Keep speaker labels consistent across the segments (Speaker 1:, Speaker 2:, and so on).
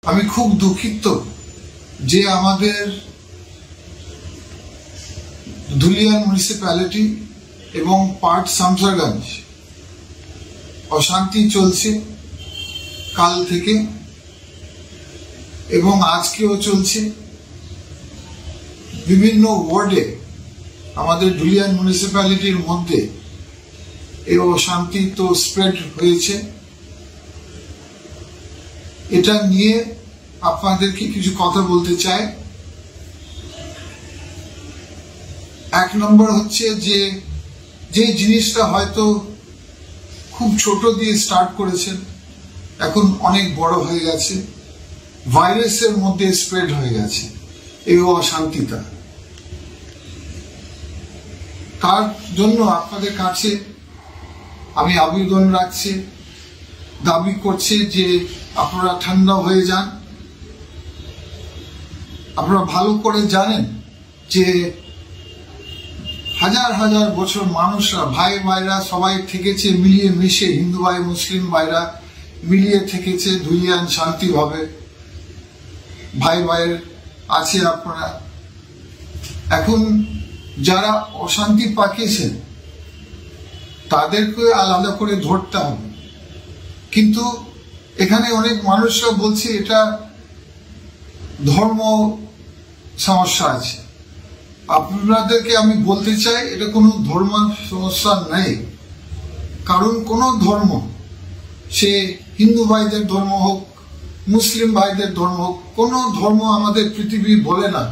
Speaker 1: আমি খুব দুঃখিত যে আমাদের ধুলিয়ান মিউনিসিপ্যালিটি এবং পার্ট শামসারগঞ্জ অশান্তি চলছে কাল থেকে এবং আজকেও চলছে। বিভিন্ন ওয়ার্ডে আমাদের ধুলিয়ান মিউনিসিপ্যালিটির মধ্যে এই অশান্তি তো স্প্রেড হয়েছে। এটা নিয়ে আপনাদেরকে কিছু কথা বলতে চাই। এক নম্বর হচ্ছে যে জিনিসটা হয়তো খুব ছোট দিয়ে স্টার্ট করেছেন, এখন অনেক বড় হয়ে গেছে, ভাইরাসের মধ্যে স্প্রেড হয়ে গেছে এই অশান্তিটা। তার জন্য আপনাদের কাছে আমি আবেদন রাখছি, দাবি করছি যে আপনারা ঠান্ডা হয়ে যান। আপনারা ভালো করে জানেন যে হাজার হাজার বছর মানুষরা ভাই ভাইরা সবাই থেকেছে মিলিয়ে মিশে, হিন্দু ভাই মুসলিম ভাইরা মিলিয়ে থেকেছে ধুলিয়ান শান্তিভাবে, ভাই ভাইয়ের আছে আপনারা। এখন যারা অশান্তি পাকিয়েছেন তাদেরকে আলাদা করে ধরতে হবে, কিন্তু এখানে অনেক মানুষরা বলছে এটা ধর্ম সমস্যা আছে। আপনাদেরকে আমি বলতে চাই এটা কোনো ধর্ম সমস্যা নেই, কারণ কোনো ধর্ম, সে হিন্দু ভাইদের ধর্ম হোক মুসলিম ভাইদের ধর্ম হোক, কোনো ধর্ম আমাদের পৃথিবী বলে না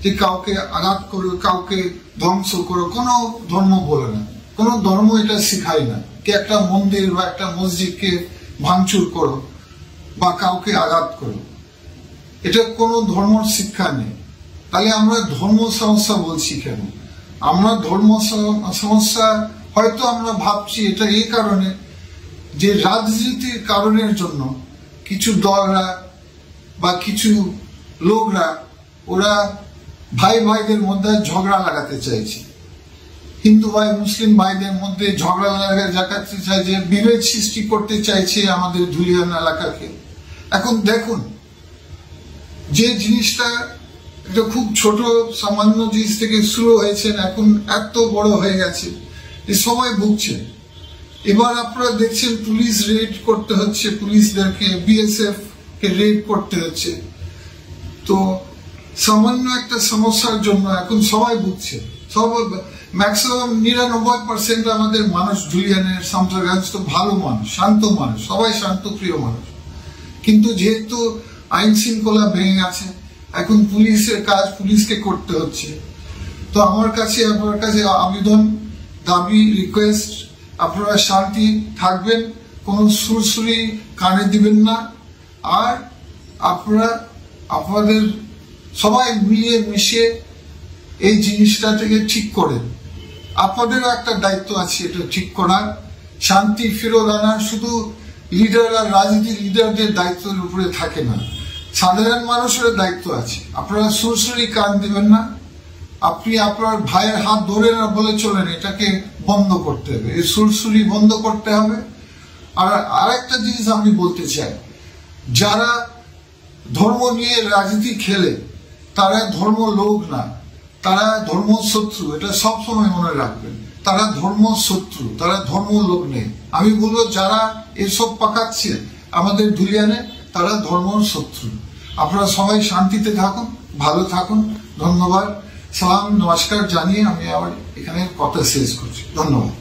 Speaker 1: যে কাউকে আঘাত করো, কাউকে ধ্বংস করো, কোনো ধর্ম বলে না, কোনো ধর্ম এটা শেখায় না যে একটা মন্দির বা একটা মসজিদকে ভাঙচুর করো বা কাউকে আঘাত করো, এটা কোনো ধর্মের শিক্ষা নেই। তাহলে আমরা ধর্ম সমস্যা বলছি কেন? আমরা ধর্ম সমস্যা হয়তো আমরা ভাবছি এটা এই কারণে যে রাজনীতির কারণের জন্য কিছু দলরা বা কিছু লোকরা ওরা ভাই ভাইদের মধ্যে ঝগড়া লাগাতে চাইছে, হিন্দু ভাই মুসলিম ভাইদের মধ্যে ঝগড়া লাগাতে চাইছে, বিভেদ সৃষ্টি করতে চাইছে আমাদের ধুলিয়ান এলাকাকে। এখন দেখুন, যে জিনিসটা এটা খুব ছোট সামান্য জিনিস থেকে শুরু হয়েছে, এখন এত বড় হয়ে গেছে যে সবাই ভুগছে। এবার আপনারা দেখছেন পুলিশ রেড করতে হচ্ছে, পুলিশদেরকে বিএসএফ কে রেড করতে হচ্ছে। তো সামান্য একটা সমস্যার জন্য এখন সবাই ভুগছে। সব ম্যাক্সিমাম 99% আমাদের মানুষ ধুলিয়ানের শামসারগঞ্জ তো ভালো মানুষ, শান্ত মানুষ, সবাই শান্ত প্রিয় মানুষ, কিন্তু যেহেতু আইন শৃঙ্খলা ভেঙে গেছে এখন পুলিশের কাজ পুলিশকে করতে হচ্ছে। তো আমার কাছে আপনার কাছে আবেদন, দাবি, রিকোয়েস্ট, আপনারা শান্তি থাকবেন, কোনো সুরসুরি কানে দিবেন না, আর আপনারা আপনাদের সবাই মিলিয়ে মিশে এই জিনিসটা থেকে ঠিক করেন। আপনাদেরও একটা দায়িত্ব আছে এটা ঠিক করার, শান্তি ফেরত আনার। শুধু লিডার আর রাজনীতি লিডারদের দায়িত্বের উপরে থাকে না, সাধারণ মানুষের দায়িত্ব আছে। আপনারা সুরসুরি কান দিবেন না, আপনি আপনার ভাইয়ের হাত ধরে না বলে চলেন, এটাকে বন্ধ করতে হবে, এই সুরসুরি বন্ধ করতে হবে। আর আরেকটা জিনিস আমি বলতে চাই, যারা ধর্ম নিয়ে রাজনীতি খেলে তারা ধর্ম লোক না, তারা ধর্ম শত্রু, এটা সবসময় মনে রাখবেন। তারা ধর্ম শত্রু, তারা ধর্ম লোক নেই। আমি বলবো যারা এসব পাকাচ্ছে আমাদের ধুলিয়ানে তারা ধর্ম শত্রু। আপনারা সবাই শান্তিতে থাকুন, ভালো থাকুন। ধন্যবাদ, সালাম, নমস্কার জানিয়ে আমি আবার এখানে কথা শেষ করছি। ধন্যবাদ।